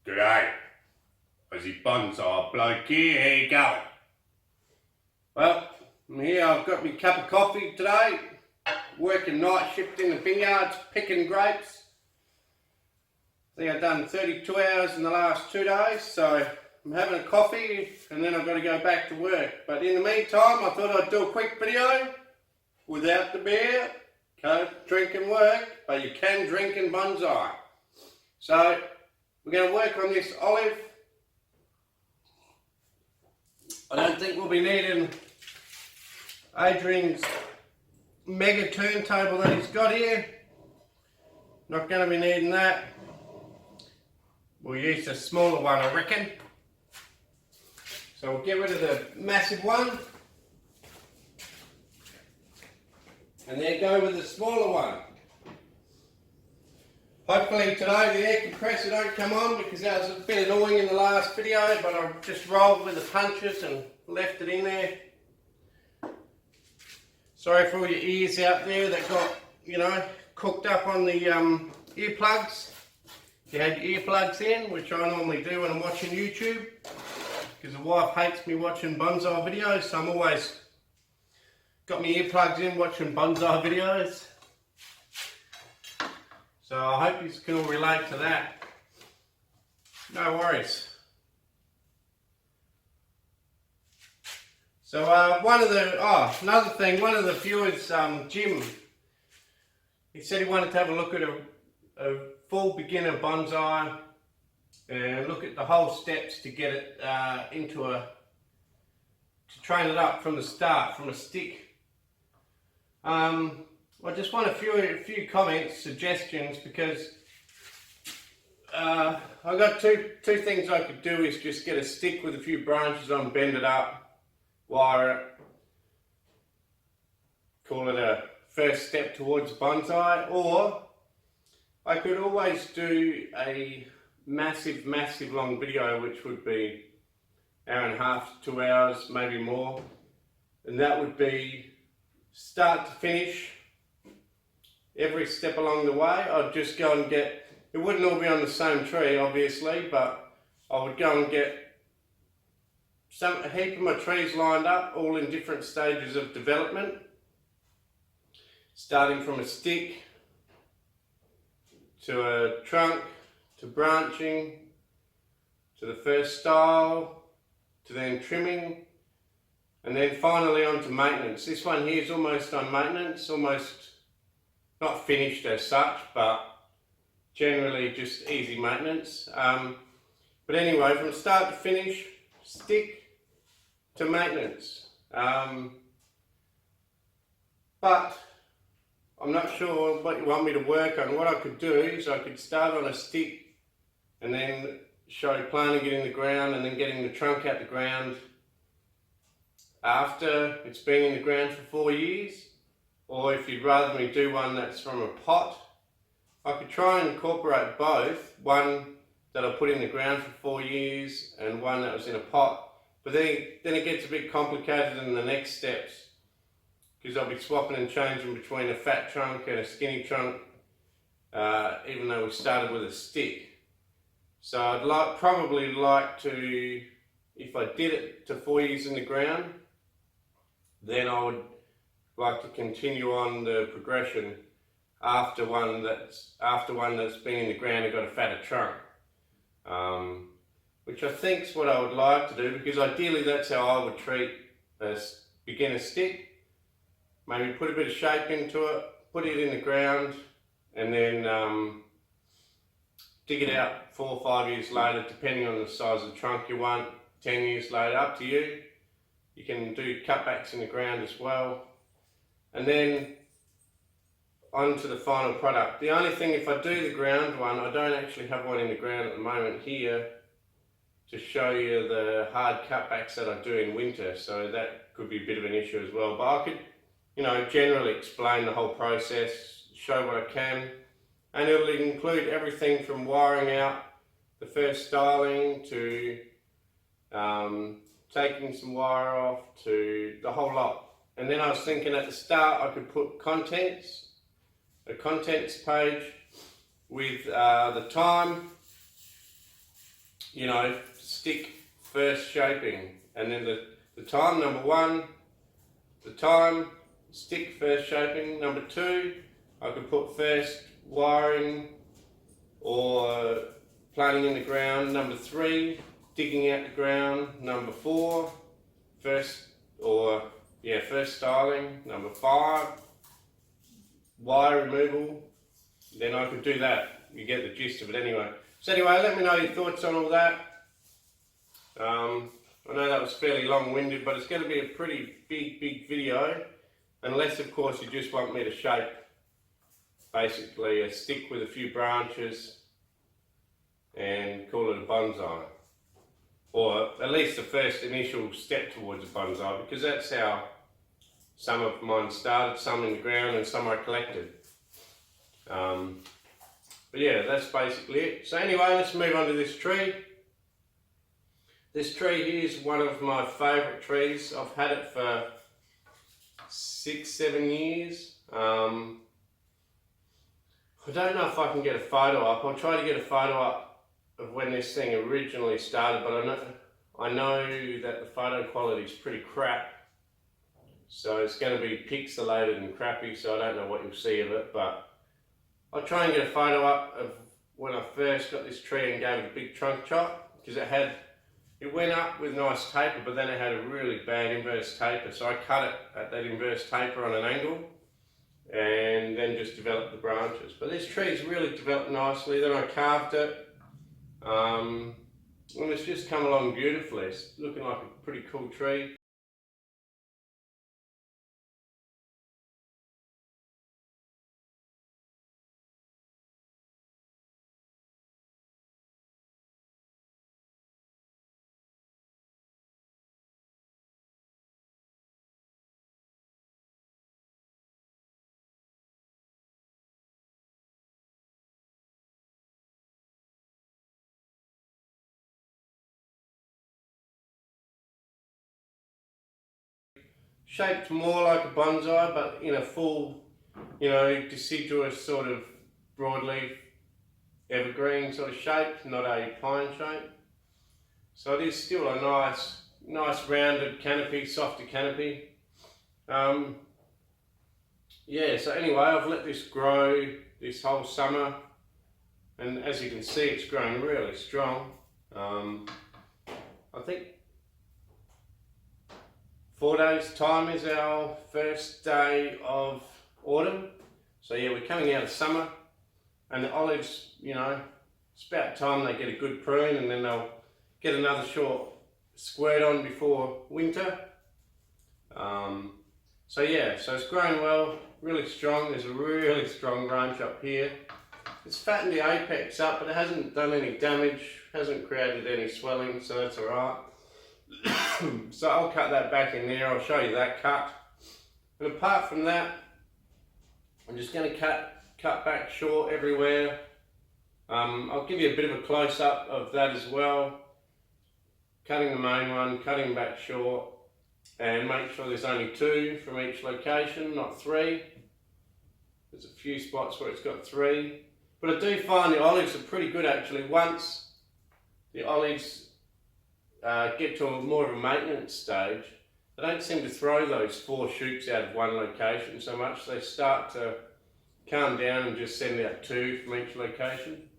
G'day, Aussie Bonsai bloke here, how you going? Well, I'm here, I've got my cup of coffee today, working night shift in the vineyards, picking grapes. I think I've done 32 hours in the last 2 days, so I'm having a coffee and then I've got to go back to work. But in the meantime, I thought I'd do a quick video without the beer. Can't drink and work, but you can drink in bonsai. So, we're going to work on this olive. I don't think we'll be needing Adrian's mega turntable that he's got here. Not going to be needing that. We'll use a smaller one, I reckon. So we'll get rid of the massive one. And then go with the smaller one. Hopefully today the air compressor don't come on because that was a bit annoying in the last video, but I just rolled with the punches and left it in there. Sorry for all your ears out there that got, cooked up on the earplugs. If you had your earplugs in, which I normally do when I'm watching YouTube, because the wife hates me watching bonsai videos, so I'm always got my earplugs in watching bonsai videos. So I hope you can all relate to that. No worries. So another thing, one of the viewers, Jim, he said he wanted to have a look at a full beginner bonsai and look at the whole steps to get it to train it up from the start, from a stick. I just want a few comments, suggestions, because I've got two things I could do is just get a stick with a few branches on, bend it up, wire it, call it a first step towards bonsai, or I could always do a massive long video, which would be an hour and a half to 2 hours, maybe more, and that would be start to finish. Every step along the way, I'd just go and get, it wouldn't all be on the same tree obviously, but I would go and get a heap of my trees lined up, all in different stages of development, starting from a stick to a trunk, to branching, to the first style, to then trimming, and then finally onto maintenance. This one here is almost on maintenance, almost not finished as such, but generally just easy maintenance. But anyway, from start to finish, stick to maintenance. But I'm not sure what you want me to work on. What I could do is I could start on a stick and then show planting it in the ground and then getting the trunk out the ground after it's been in the ground for 4 years. Or if you'd rather me do one that's from a pot, I could try and incorporate both, one that I put in the ground for 4 years and one that was in a pot. But then it gets a bit complicated in the next steps, because I'll be swapping and changing between a fat trunk and a skinny trunk, even though we started with a stick. So I'd probably like to, if I did it to 4 years in the ground, then I would like to continue on the progression after one that's been in the ground and got a fatter trunk, which I think is what I would like to do, because ideally that's how I would treat a beginner stick. Maybe put a bit of shape into it, put it in the ground, and then dig it out 4 or 5 years later, depending on the size of the trunk you want. 10 years later, up to you. You can do cutbacks in the ground as well. And then on to the final product. The only thing, if I do the ground one, I don't actually have one in the ground at the moment here to show you the hard cutbacks that I do in winter, so that could be a bit of an issue as well. But I could, generally explain the whole process, show what I can, and it'll include everything from wiring out the first styling to taking some wire off, to the whole lot. And then I was thinking at the start I could put a contents page with the time you know, stick first shaping, and then the time, number one, the time, stick first shaping. Number two, I could put first wiring or planting in the ground. Number three, digging out the ground. Number four, first styling. Number five, wire removal. Then I could do that. You get the gist of it anyway. So anyway, let me know your thoughts on all that. I know that was fairly long-winded, but it's going to be a pretty big video, unless of course you just want me to shape basically a stick with a few branches and call it a bonsai, or at least the first initial step towards a bonsai, because that's how some of mine started, some in the ground and some I collected. But yeah, that's basically it. So anyway, let's move on to this tree. This tree here is one of my favourite trees. I've had it for 6-7 years. I don't know if I can get a photo up. I'll try to get a photo up of when this thing originally started, but I know that the photo quality is pretty crap. So it's going to be pixelated and crappy, so I don't know what you'll see of it, but I'll try and get a photo up of when I first got this tree and gave it a big trunk chop, because it went up with nice taper, but then it had a really bad inverse taper, so I cut it at that inverse taper on an angle and then just developed the branches. But this tree's really developed nicely. Then I carved it, and it's just come along beautifully. It's looking like a pretty cool tree. Shaped more like a bonsai, but in a full, you know, deciduous sort of broadleaf evergreen sort of shape, not a pine shape. So it is still a nice rounded canopy, softer canopy. Yeah, so anyway, I've let this grow this whole summer, and as you can see, it's growing really strong. I think 4 days time is our first day of autumn. So yeah, we're coming out of summer, and the olives, you know, it's about time they get a good prune, and then they'll get another short squirt on before winter. So yeah, so it's growing well, really strong. There's a really strong branch up here. It's fattened the apex up, but it hasn't done any damage, hasn't created any swelling, so that's alright. So I'll cut that back in there. I'll show you that cut. And apart from that, I'm just going to cut back short everywhere. I'll give you a bit of a close-up of that as well. Cutting the main one, cutting back short, and make sure there's only 2 from each location, not 3. There's a few spots where it's got 3. But I do find the olives are pretty good actually. Once the olives get to more of a maintenance stage, they don't seem to throw those 4 shoots out of one location so much. They start to calm down and just send out 2 from each location.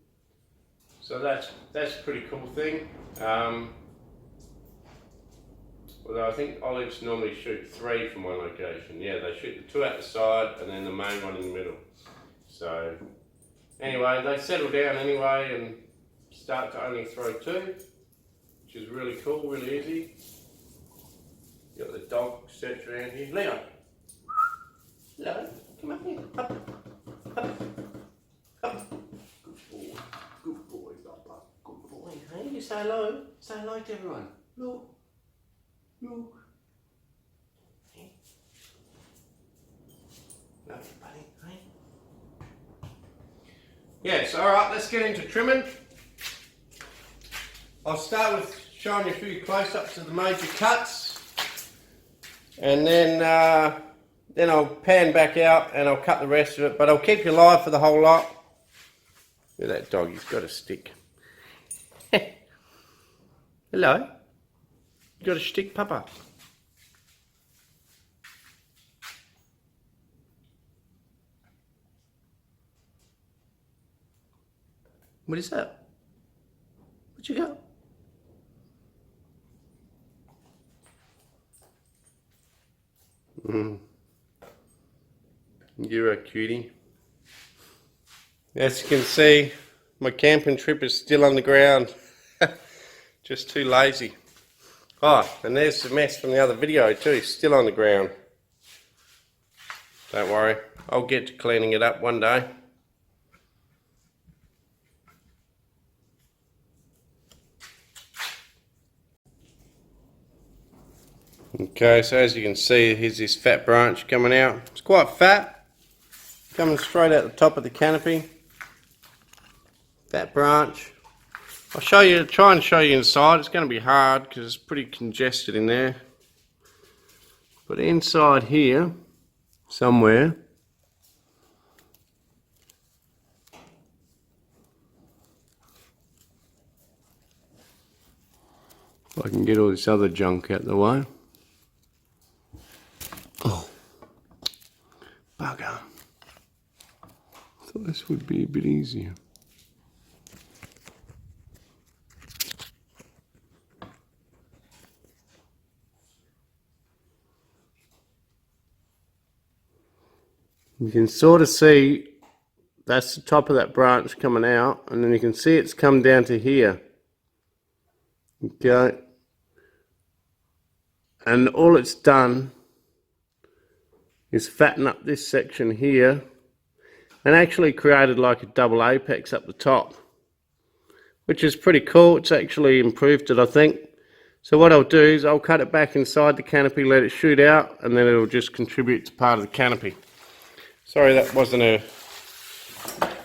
So that's a pretty cool thing. Although I think olives normally shoot 3 from one location. Yeah, they shoot the 2 out the side and then the main one in the middle. So anyway, they settle down anyway and start to only throw 2. Which is really cool, really easy. You got the dog search around here. Leo! Leo, come up here. Up. Up. Up. Good boy. Good boy, Papa. Good boy. Hey, you say hello. Say hello to everyone. Look. Look. Hey. Love you, buddy. Hey. Yes, alright, let's get into trimming. I'll start with showing you a few close-ups of the major cuts, and then I'll pan back out and I'll cut the rest of it, but I'll keep you live for the whole lot. Look at that dog, he's got a stick. Hello. You got a stick, Papa? What is that? What you got? You're a cutie. As you can see, my camping trip is still on the ground. Just too lazy. Oh, and there's the mess from the other video too, still on the ground. Don't worry, I'll get to cleaning it up one day. Okay, so as you can see, here's this fat branch coming out. It's quite fat, coming straight out the top of the canopy. Fat branch. I'll show you, try and show you inside. It's going to be hard because it's pretty congested in there. But inside here, somewhere, if I can get all this other junk out of the way. Oh, bugger. Thought this would be a bit easier. You can sort of see that's the top of that branch coming out, and then you can see it's come down to here. Okay, and all it's done is fatten up this section here and actually created like a double apex up the top, which is pretty cool. It's actually improved it, I think. So what I'll do is I'll cut it back inside the canopy, let it shoot out, and then it'll just contribute to part of the canopy. Sorry that wasn't a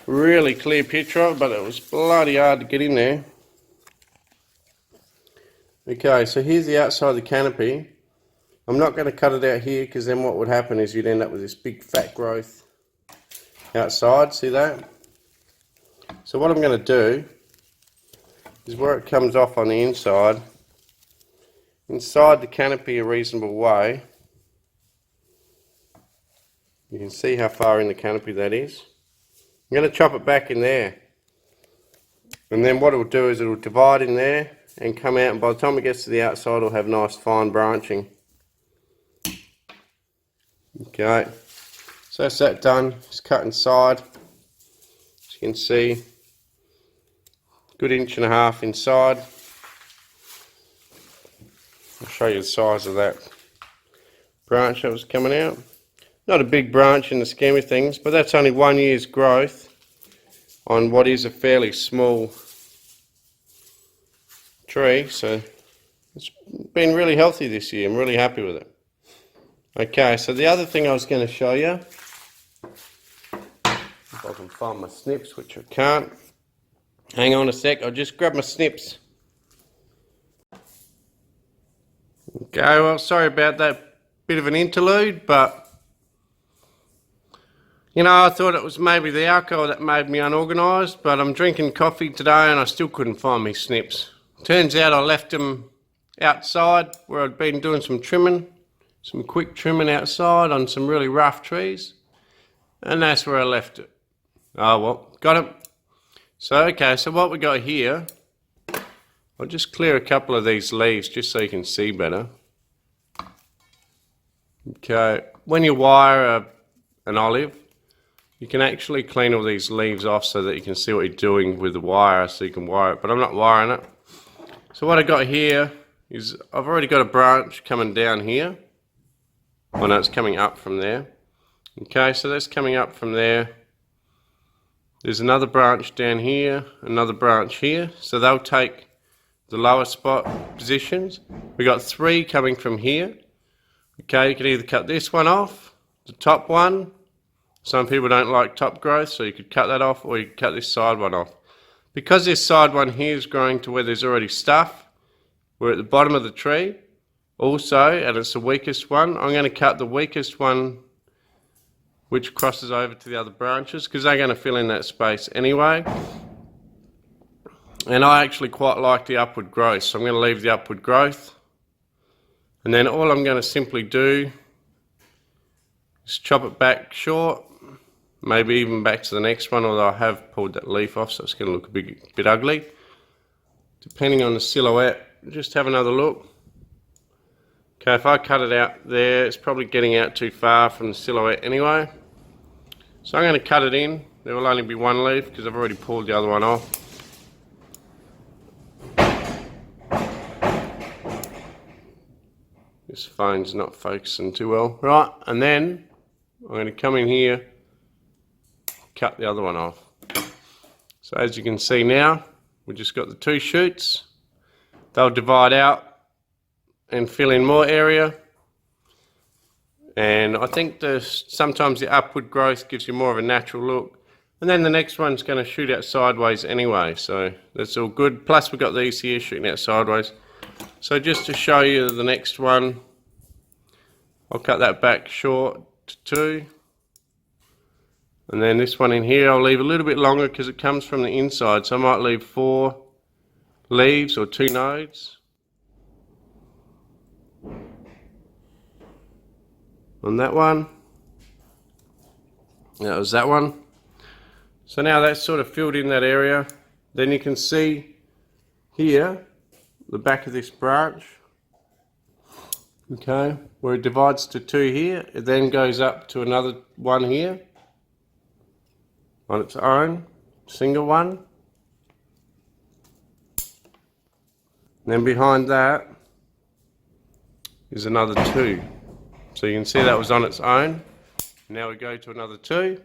really clear picture of it, but it was bloody hard to get in there. Okay, so here's the outside of the canopy. I'm not going to cut it out here because then what would happen is you'd end up with this big fat growth outside, see that? So what I'm going to do is where it comes off on the inside the canopy a reasonable way. You can see how far in the canopy that is. I'm going to chop it back in there. And then what it will do is it will divide in there and come out, and by the time it gets to the outside it'll have nice fine branching. Okay, so that's that done. Just cut inside. As you can see, good 1.5 inches inside. I'll show you the size of that branch that was coming out. Not a big branch in the scheme of things, but that's only 1 year's growth on what is a fairly small tree, so it's been really healthy this year. I'm really happy with it. Okay, so the other thing I was going to show you, if I can find my snips, which I can't. Hang on a sec, I'll just grab my snips. Okay, well, sorry about that bit of an interlude, but you know, I thought it was maybe the alcohol that made me unorganised, but I'm drinking coffee today and I still couldn't find my snips. Turns out I left them outside where I'd been doing some trimming, some quick trimming outside on some really rough trees, and that's where I left it. Oh well, got it. So okay, so what we got here, I'll just clear a couple of these leaves just so you can see better. Okay, when you wire an olive, you can actually clean all these leaves off so that you can see what you're doing with the wire, so you can wire it, but I'm not wiring it. So what I got here is I've already got a branch coming down here. Oh no, it's coming up from there. Okay, so that's coming up from there. There's another branch down here, another branch here, so they'll take the lower spot positions. We got 3 coming from here. Okay, you can either cut this one off, the top one. Some people don't like top growth, so you could cut that off, or you could cut this side one off. Because this side one here is growing to where there's already stuff, we're at the bottom of the tree also, and it's the weakest one. I'm going to cut the weakest one which crosses over to the other branches because they're going to fill in that space anyway. And I actually quite like the upward growth, so I'm going to leave the upward growth. And then all I'm going to simply do is chop it back short, maybe even back to the next one, although I have pulled that leaf off, so it's going to look a bit ugly. Depending on the silhouette, just have another look. Okay, if I cut it out there, it's probably getting out too far from the silhouette anyway. So I'm going to cut it in. There will only be one leaf because I've already pulled the other one off. This phone's not focusing too well. Right, and then I'm going to come in here, cut the other one off. So as you can see now, we've just got the two shoots. They'll divide out and fill in more area. And I think sometimes the upward growth gives you more of a natural look. And then the next one's going to shoot out sideways anyway, so that's all good. Plus we've got these here shooting out sideways. So just to show you the next one, I'll cut that back short to 2. And then this one in here I'll leave a little bit longer because it comes from the inside, so I might leave 4 leaves or 2 nodes. On that one. That was that one. So now that's sort of filled in that area. Then you can see here, the back of this branch, okay, where it divides to 2 here, it then goes up to another one here on its own, single one. And then behind that is another 2. So you can see that was on its own. Now we go to another 2.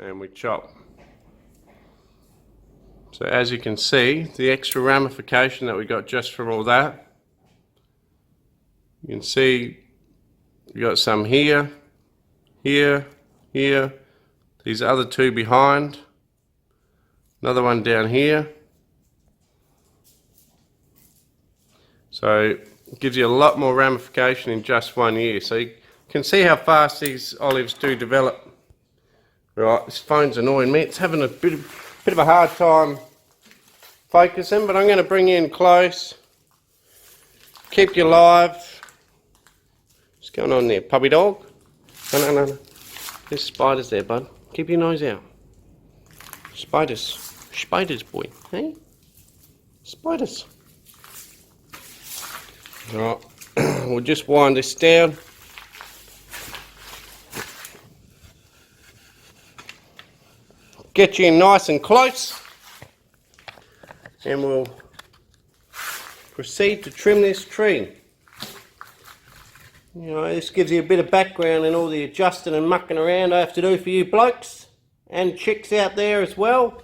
And we chop. So as you can see, the extra ramification that we got just from all that, you can see we got some here, here, here, these other 2 behind, another one down here. So it gives you a lot more ramification in just 1 year. So you can see how fast these olives do develop. Right, this phone's annoying me. It's having a bit of a hard time focusing, but I'm going to bring you in close. Keep you live. What's going on there, puppy dog? No. There's spiders there, bud. Keep your nose out. Spiders. Spiders, boy. Hey? Spiders. Right, we'll just wind this down. Get you in nice and close. And we'll proceed to trim this tree. You know, this gives you a bit of background in all the adjusting and mucking around I have to do for you blokes and chicks out there as well.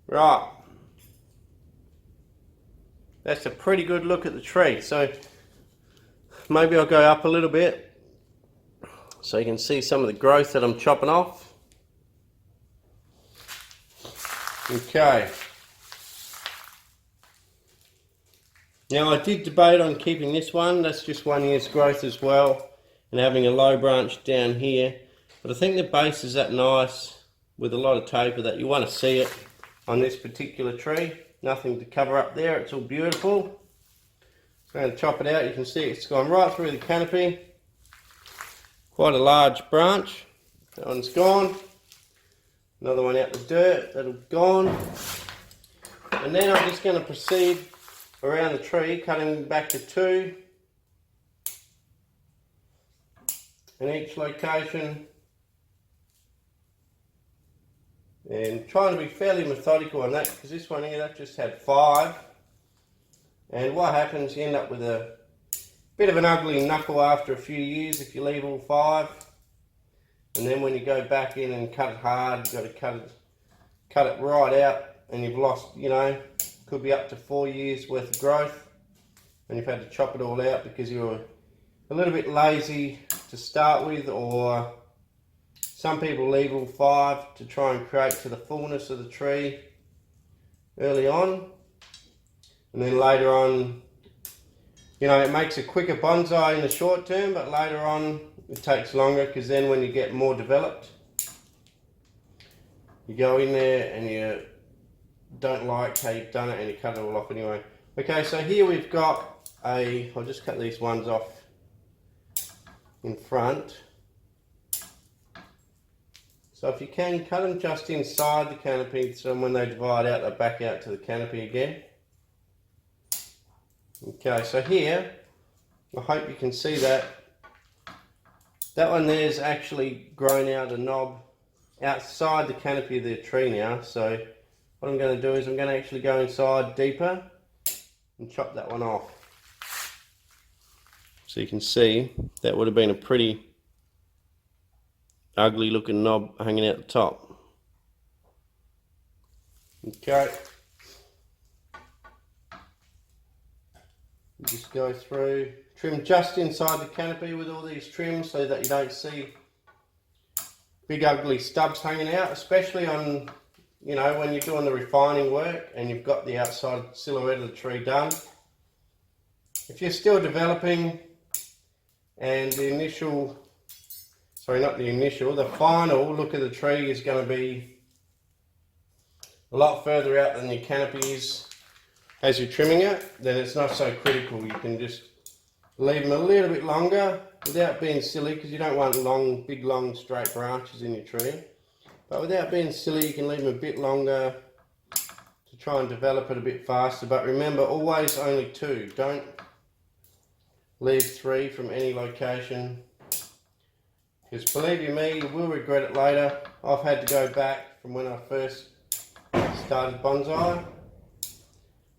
Right. That's a pretty good look at the tree. So maybe I'll go up a little bit so you can see some of the growth that I'm chopping off. Okay. Now I did debate on keeping this one. That's just 1 year's growth as well, and having a low branch down here. But I think the base is that nice with a lot of taper that you want to see it on this particular tree. Nothing to cover up there, it's all beautiful. So I'm going to chop it out. You can see it's gone right through the canopy. Quite a large branch. That one's gone. Another one out the dirt, that'll gone. And then I'm just going to proceed around the tree, cutting back to 2 in each location. And trying to be fairly methodical on that, because this one here, that just had 5. And what happens, you end up with a bit of an ugly knuckle after a few years if you leave all 5. And then when you go back in and cut it hard, you've got to cut it right out, and you've lost, you know, could be up to 4 years worth of growth. And you've had to chop it all out because you were a little bit lazy to start with, or some people leave all 5 to try and create to the fullness of the tree early on, and then later on, You know, it makes a quicker bonsai in the short term, but later on it takes longer, because then when you get more developed, you go in there and you don't like how you've done it and you cut it all off anyway. Okay, so here we've got I'll just cut these ones off in front. So if you can, cut them just inside the canopy, so when they divide out, they back out to the canopy again. Okay, so here, I hope you can see that. That one there's actually grown out a knob outside the canopy of the tree now. So what I'm going to do is I'm going to actually go inside deeper and chop that one off. So you can see that would have been a pretty ugly looking knob hanging out the top. Okay. Just go through, trim just inside the canopy with all these trims so that you don't see big ugly stubs hanging out, especially on, you know, when you're doing the refining work and you've got the outside silhouette of the tree done. If you're still developing and the initial, sorry, not the initial, the final look of the tree is going to be a lot further out than your canopy is as you're trimming it, then it's not so critical. You can just leave them a little bit longer without being silly, because you don't want long, big, long, straight branches in your tree. But without being silly, you can leave them a bit longer to try and develop it a bit faster. But remember, always only 2. Don't leave 3 from any location, because believe you me, you will regret it later. I've had to go back from when I first started bonsai.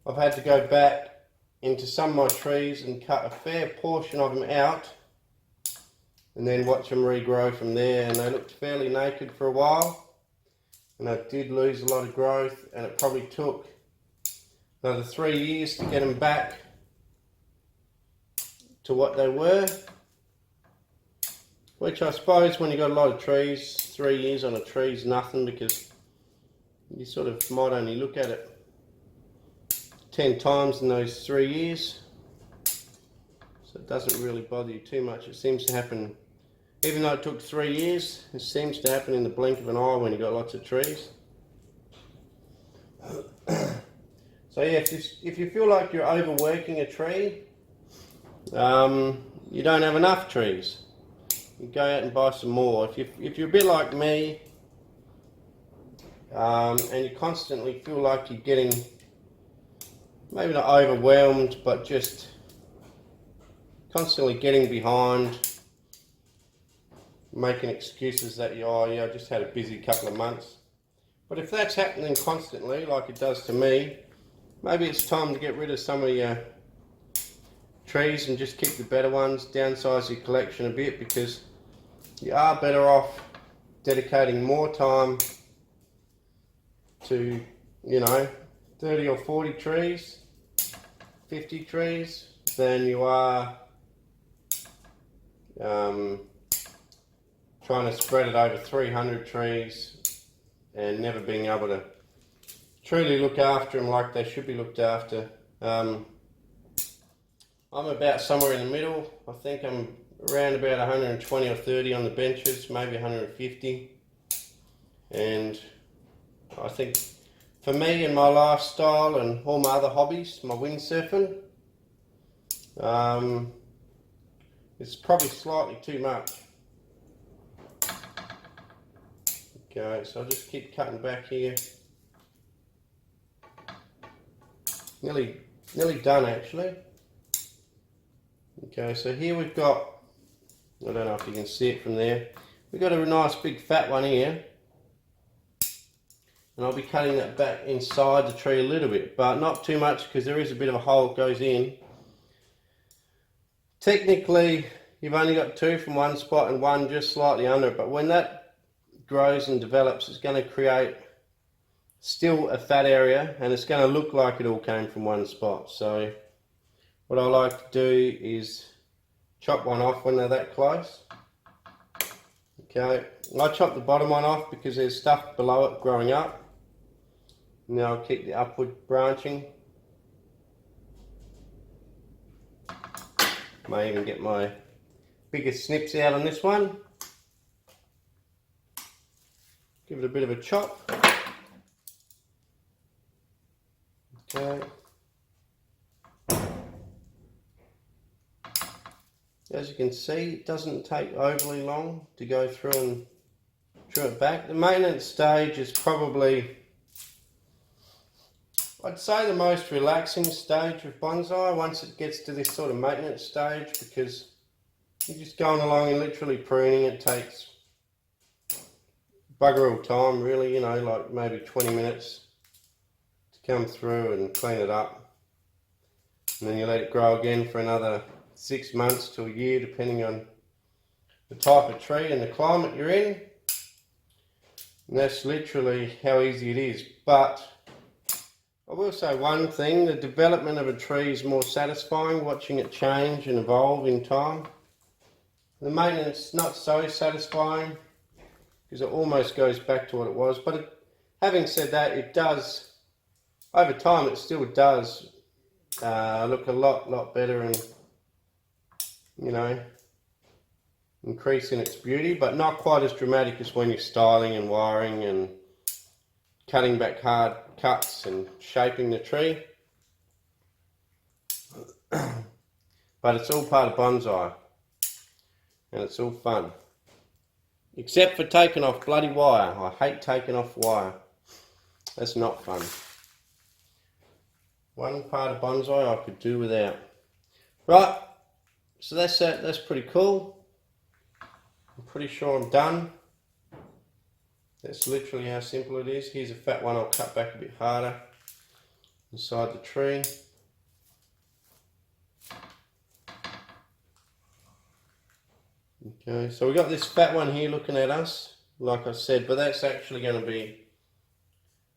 I've had to go back into some of my trees and cut a fair portion of them out and then watch them regrow from there, and they looked fairly naked for a while, and I did lose a lot of growth, and it probably took another 3 years to get them back to what they were, which I suppose when you've got a lot of trees, 3 years on a tree is nothing, because you sort of might only look at it 10 times in those 3 years, so it doesn't really bother you too much. It seems to happen, even though it took 3 years, it seems to happen in the blink of an eye when you've got lots of trees. So yeah, if you feel like you're overworking a tree, you don't have enough trees, you go out and buy some more. If you're a bit like me, and you constantly feel like you're getting, maybe not overwhelmed, but just constantly getting behind, making excuses that I just had a busy couple of months. But if that's happening constantly, like it does to me, maybe it's time to get rid of some of your trees and just keep the better ones, downsize your collection a bit, because you are better off dedicating more time to, you know, 30 or 40 trees, 50 trees, than you are trying to spread it over 300 trees and never being able to truly look after them like they should be looked after. I'm about somewhere in the middle. I think I'm around about 120 or 30 on the benches, maybe 150. And I think for me and my lifestyle and all my other hobbies, my windsurfing, it's probably slightly too much. Okay, so I'll just keep cutting back here. Nearly done actually. Okay, so here we've got, I don't know if you can see it from there, we've got a nice big fat one here. And I'll be cutting that back inside the tree a little bit, but not too much, because there is a bit of a hole that goes in. Technically, you've only got 2 from one spot and 1 just slightly under it, but when that grows and develops, it's going to create still a fat area, and it's going to look like it all came from one spot. So what I like to do is chop one off when they're that close. Okay, I chop the bottom one off because there's stuff below it growing up. Now I'll keep the upward branching. May even get my biggest snips out on this one. Give it a bit of a chop. Okay. As you can see, it doesn't take overly long to go through and trim it back. The maintenance stage is probably, I'd say, the most relaxing stage of bonsai once it gets to this sort of maintenance stage, because you're just going along and literally pruning. It takes bugger all time really, you know, like maybe 20 minutes to come through and clean it up. And then you let it grow again for another 6 months to a year, depending on the type of tree and the climate you're in. And that's literally how easy it is. But I will say one thing, the development of a tree is more satisfying, watching it change and evolve in time. The maintenance is not so satisfying, because it almost goes back to what it was. But having said that, it does, over time it still does look a lot better, and, you know, increase in its beauty, but not quite as dramatic as when you're styling and wiring and cutting back hard cuts and shaping the tree. But it's all part of bonsai, and it's all fun. Except for taking off bloody wire. I hate taking off wire. That's not fun. One part of bonsai I could do without. Right, so that's it. That's pretty cool. I'm pretty sure I'm done. That's literally how simple it is. Here's a fat one I'll cut back a bit harder inside the tree. Okay, so we got this fat one here looking at us, like I said, but that's actually going to be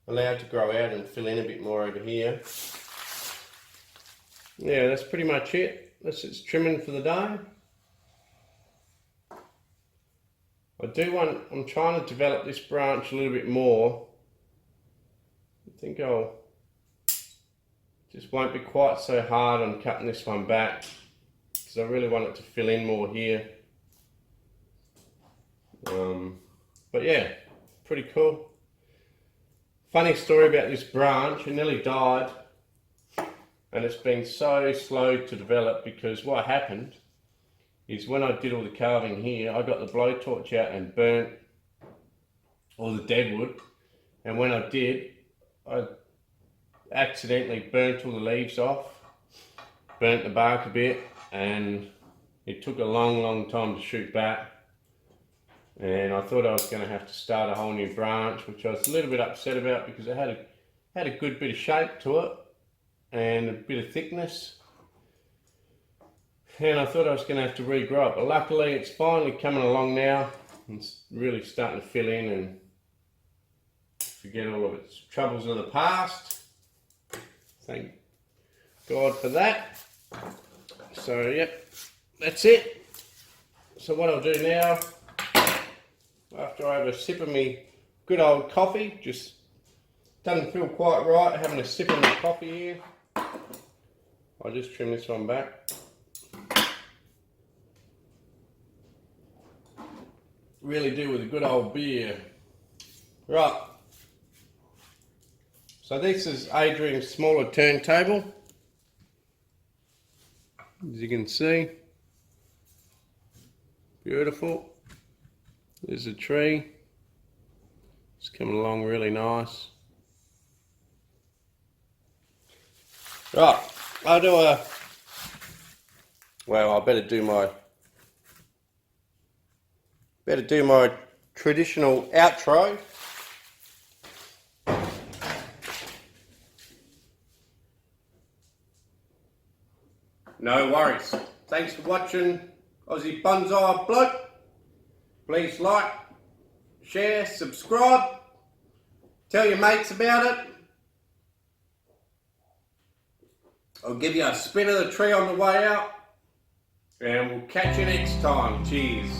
allowed to grow out and fill in a bit more over here. Yeah, that's pretty much it. That's its trimming for the day. I'm trying to develop this branch a little bit more. I think just won't be quite so hard on cutting this one back, because I really want it to fill in more here. But yeah, pretty cool. Funny story about this branch, it nearly died, and it's been so slow to develop, because what happened is when I did all the carving here, I got the blowtorch out and burnt all the dead wood, and when I did, I accidentally burnt all the leaves off, burnt the bark a bit, and it took a long time to shoot back. And I thought I was going to have to start a whole new branch, which I was a little bit upset about, because it had a good bit of shape to it and a bit of thickness. And I thought I was going to have to regrow it, but luckily it's finally coming along now. It's really starting to fill in and forget all of its troubles of the past. Thank God for that. So yep, that's it. So what I'll do now, after I have a sip of me good old coffee, just doesn't feel quite right having a sip of my coffee here, I'll just trim this one back. Really do with a good old beer. Right, so this is Adrian's smaller turntable, as you can see. Beautiful. There's a tree. It's coming along really nice. Right, I better do my traditional outro. No worries. Thanks for watching Aussie Bonsai Bloke. Please like, share, subscribe, tell your mates about it. I'll give you a spin of the tree on the way out, and we'll catch you next time. Cheers.